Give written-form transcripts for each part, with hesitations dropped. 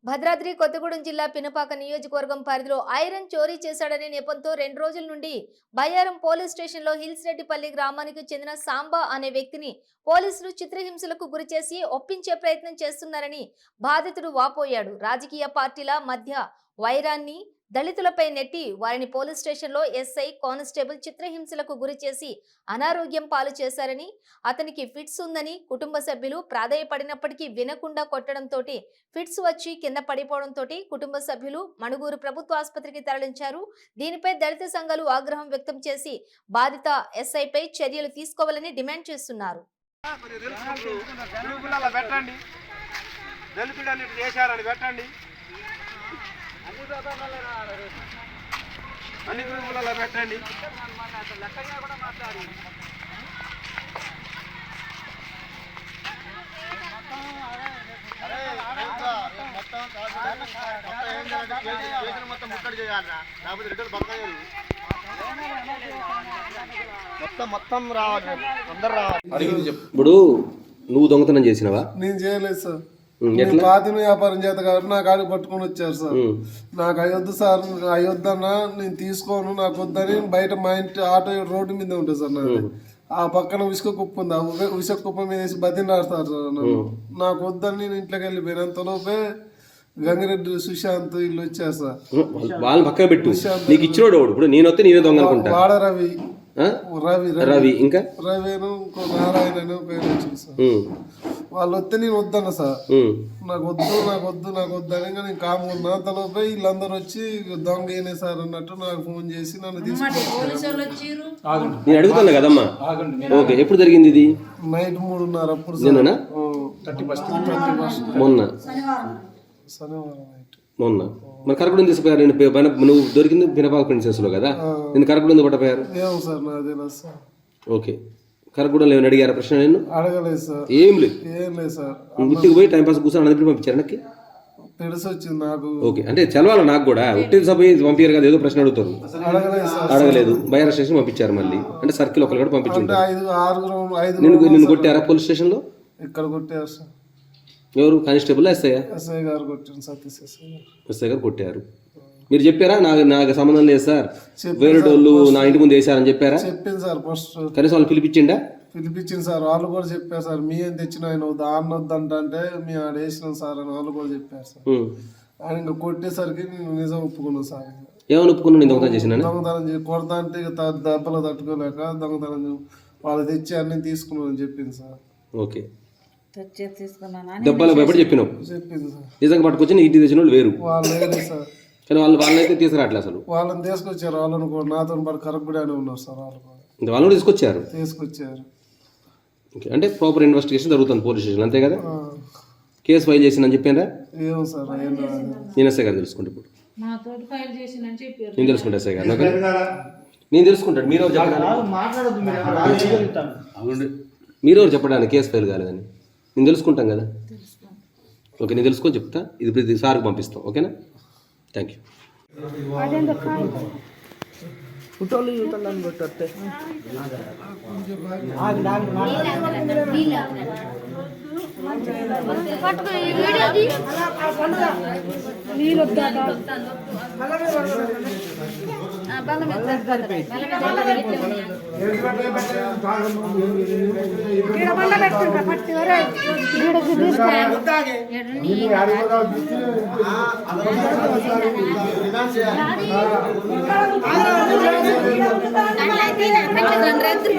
భద్రాద్రి కొత్తగూడెం జిల్లా పినపాక నియోజకవర్గం పరిధిలో ఐరన్ చోరీ చేశాడనే నెపంతో 2 రోజుల నుండి బయ్యారం పోలీస్ స్టేషన్లో హిల్స్ రెడ్డిపల్లి గ్రామానికి చెందిన సాంబా అనే వ్యక్తిని పోలీసులు చిత్రహింసలకు గురిచేసి ఒప్పించే ప్రయత్నం చేస్తున్నారని బాధితుడు వాపోయాడు. రాజకీయ పార్టీల మధ్య వైరాన్ని దళితులపై నెట్టి వారిని పోలీస్ స్టేషన్లో ఎస్ఐ కానిస్టేబుల్ చిత్రహింసలకు గురిచేసి అనారోగ్యం పాలు చేశారని, అతనికి ఫిట్స్ ఉందని కుటుంబ సభ్యులు ప్రాధేయపడినప్పటికీ వినకుండా కొట్టడంతో ఫిట్స్ వచ్చి కింద పడిపోవడంతో కుటుంబ సభ్యులు మణుగూరు ప్రభుత్వ ఆసుపత్రికి తరలించారు. దీనిపై దళిత సంఘాలు ఆగ్రహం వ్యక్తం చేసి బాధిత ఎస్ఐపై చర్యలు తీసుకోవాలని డిమాండ్ చేస్తున్నారు. అన్ని గ్రూపులలో పెట్టండి. మొత్తం ముట్టడి చేయాలరా, లేకపోతే రిటర్న్ పక్కన మొత్తం రావాలి, అందరు రావాలి. ఇప్పుడు నువ్వు దొంగతనం చేసినవా? నేను చేయలేదు సార్. పాతిన వ్యాపారం చేత కాబట్టి నాకు ఆడికి పట్టుకొని వచ్చారు సార్. నాకు అయ్యొద్దు సార్, అయ్యొద్దన్నా నేను తీసుకోను, నాకు వద్దని బయట మా ఇంటి ఆటో రోడ్డు మీద ఉంటుంది సార్. నాకు ఆ పక్కన ఇసుక కుప్ప ఉంది, ఆ ఇసుక కుప్ప మీద వేసి బతిలాడతారు సార్ నన్ను. నాకు వద్దని నేను ఇంట్లోకి వెళ్ళిపోయినంతలోపే గంగిరెడ్డి సుశాంత్ ఇల్లు వచ్చారు సార్. వాళ్ళని పక్కన పెట్టు, నీకు ఇచ్చినోడు ఇప్పుడు నేను వస్తే నేనే దొంగ అనుకుంటా. వాడ రవి రవి ఇంకా రవిను ఇంకో నారాయణ పేరు వచ్చింది సార్. వాళ్ళు వస్తే నేను వద్దన్న సార్. నాకు వద్దు అని నేను కాము ఉన్నా. అంతలోపే వీళ్ళందరూ వచ్చి దొంగ అయినా సార్ అన్నట్టు నాకు ఫోన్ చేసి నన్ను తీసుకొచ్చారు. నేను అడుగుతున్నా కదమ్మా. ఓకే, ఎప్పుడు జరిగింది ఇది? నైట్ 3:30 అప్పుడు మొన్న శనివారం నైట్. మొన్న మరి కరకూడెం తీసుకుపోయారు. నువ్వు దొరికింది పినపాక ప్రిన్సెస్ లో కదా, నేను కరకూడెం పట్టపోయారు. ఏమో సార్ నాకు తెలియదు సార్. ఓకే, కరకూడెంలో ఏమైనా అడిగారా ప్రశ్న? నేను అడగలేదు సార్. ఏం లేదు సార్. ఇంటికి పోయి టైం పాస్ కూర్చొని అనంతపురం పంపించారు నాకు. తెలిసి వచ్చింది నాకు. ఓకే, అంటే చదవాలి నాకు కూడా. ఉట్టి సభ పంపించారు కదా, ఏదో ప్రశ్న అడుగుతారు. అడగలేదు, బయ్యార స్టేషన్ పంపించారు. మళ్ళీ అంటే సర్కిల్ ఒకరు కూడా పంపించారు. నిన్ను కొట్టారా పోలీస్ స్టేషన్ లో? ఇక్కడ కొట్టారు సార్. ఎవరు? కానిస్టేబుల్ ఎస్ఐ గారు కొట్టారు. సతీష్ ఎస్ఐ గారు కొట్టారు. మీరు చెప్పారా నాకు సంబంధం లేదు సార్, వేరే వాళ్ళు నా ఇంటి ముందు వేసారని చెప్పారా? చెప్పింది సార్. ఫస్ట్ కనీసం వాళ్ళు పిలిపించింది సార్. వాళ్ళు కూడా చెప్పారు సార్. మీ ఏం తెచ్చిన ఆయన దాన్ని వద్దంటే మేము ఆడ వేసినాం సార్ అని వాళ్ళు కూడా చెప్పారు సార్. ఆయన ఇంకా కొట్టేసరికి నేను నిజం ఒప్పుకున్నాను సార్. ఏమని ఒప్పుకున్నాను? నేను దొంగతనం చేసిన. దొంగతనం కొడతా అంటే దెబ్బలు తట్టుకోలేక దొంగతనం వాళ్ళు తెచ్చి అన్ని తీసుకున్నాను అని చెప్పింది సార్. ఓకే, దెబ్బలు భయపడి చెప్పినావు. చెప్పింది సార్. నిజంగా పట్టుకొచ్చి ఇంటికి తెచ్చిన వాళ్ళు వేరు. వాళ్ళు లేదు సార్. కానీ వాళ్ళైతే తీసుకురాట్లే అసలు. వాళ్ళని తీసుకొచ్చారు. వాళ్ళని కూడా నాతో పాటు కరెక్ట్గానే ఉన్నారు సార్. వాళ్ళు తీసుకొచ్చారు. ఓకే, అంటే ప్రాపర్ ఇన్వెస్టిగేషన్ జరుగుతుంది పోలీస్ స్టేషన్, అంతే కదా? కేసు ఫైల్ చేసిందని చెప్పారా? ఏమో సార్, నేను ఎస్ఐ గారు తెలుసుకుంటా. ఇప్పుడు నేను తెలుసుకుంటా ఎస్ఐ గారు. నేను తెలుసుకుంటాను. మీరెవరు చెప్పడానికి కేసు ఫైల్ కాలేదని నేను తెలుసుకుంటాం కదా. ఓకే, నేను తెలుసుకొని చెప్తా. ఇది సార్కి పంపిస్తాం. ఓకేనా? Thank you.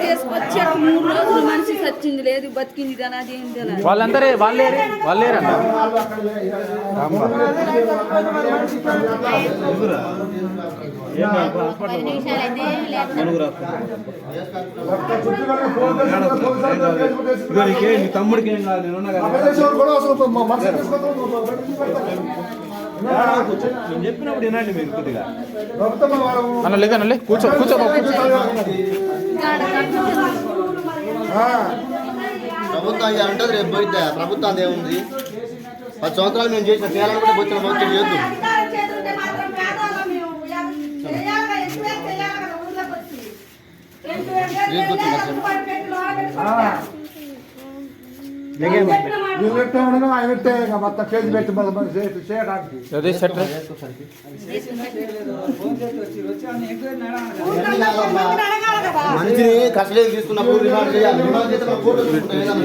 తీసుకొచ్చారు. 3 రోజులు మనిషి చచ్చింది లేదు, బతికింది కానీ అదేం తెలియదు. వాళ్ళందరే వాళ్ళేరన్నా. మీ తమ్ముడికి ఏం కాదు, నేను చెప్పినప్పుడు వినండి మీరు కొద్దిగా. అన్న లేదనలే, కూర్చో. ప్రభుత్వం అంటే రేపు పోయిద్దా? ప్రభుత్వం ఏముంది? 10 సంవత్సరాలు మేము చేసిన తేలని కూడా వచ్చిన భక్తులు చేయొద్దు. నువ్వు పెట్టా ఉండగా ఆయన పెట్టే మొత్తం కేజీ పెట్టి చేయడానికి అదే సెట్ మనిషిని కస్టడీకి తీసుకున్నప్పుడు రిమాండ్ చేయాలి. రిమాండ్ చేస్తే మనం ఫోటో తీసుకుంటాం.